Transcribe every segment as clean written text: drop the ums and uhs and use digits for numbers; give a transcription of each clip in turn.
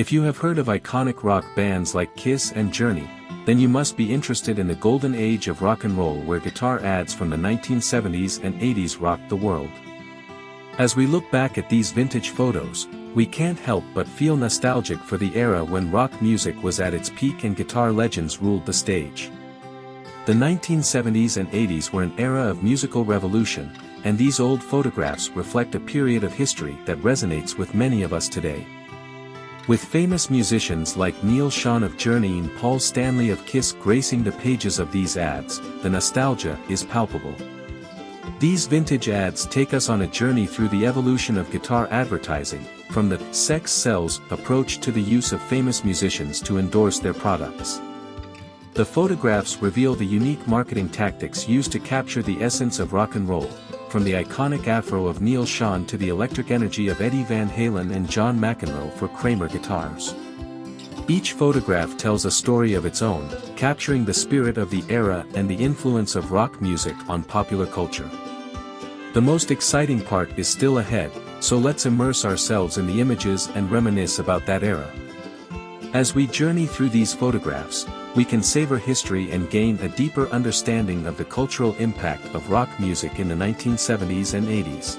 If you have heard of iconic rock bands like Kiss and Journey, then you must be interested in the golden age of rock and roll where guitar ads from the 1970s and 80s rocked the world. As we look back at these vintage photos, we can't help but feel nostalgic for the era when rock music was at its peak and guitar legends ruled the stage. The 1970s and 80s were an era of musical revolution, and these old photographs reflect a period of history that resonates with many of us today. With famous musicians like Neil Schon of Journey and Paul Stanley of Kiss gracing the pages of these ads, the nostalgia is palpable. These vintage ads take us on a journey through the evolution of guitar advertising, from the "sex sells" approach to the use of famous musicians to endorse their products. The photographs reveal the unique marketing tactics used to capture the essence of rock and roll, from the iconic afro of Neil Schon to the electric energy of Eddie Van Halen and John McEnroe for Kramer guitars. Each photograph tells a story of its own, capturing the spirit of the era and the influence of rock music on popular culture. The most exciting part is still ahead, so let's immerse ourselves in the images and reminisce about that era. As we journey through these photographs, we can savor history and gain a deeper understanding of the cultural impact of rock music in the 1970s and 80s.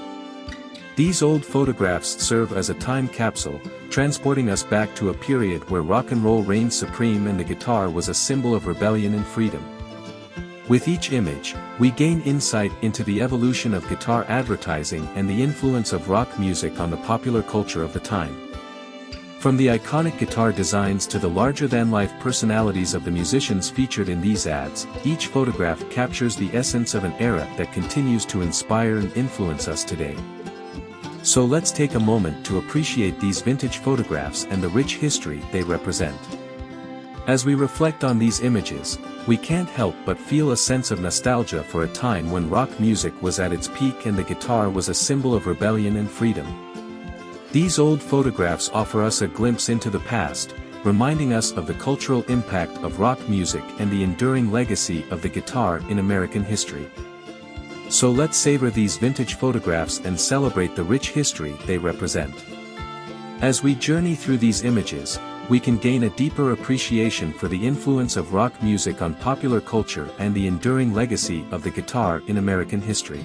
These old photographs serve as a time capsule, transporting us back to a period where rock and roll reigned supreme and the guitar was a symbol of rebellion and freedom. With each image, we gain insight into the evolution of guitar advertising and the influence of rock music on the popular culture of the time. From the iconic guitar designs to the larger-than-life personalities of the musicians featured in these ads, each photograph captures the essence of an era that continues to inspire and influence us today. So let's take a moment to appreciate these vintage photographs and the rich history they represent. As we reflect on these images, we can't help but feel a sense of nostalgia for a time when rock music was at its peak and the guitar was a symbol of rebellion and freedom. These old photographs offer us a glimpse into the past, reminding us of the cultural impact of rock music and the enduring legacy of the guitar in American history. So let's savor these vintage photographs and celebrate the rich history they represent. As we journey through these images, we can gain a deeper appreciation for the influence of rock music on popular culture and the enduring legacy of the guitar in American history.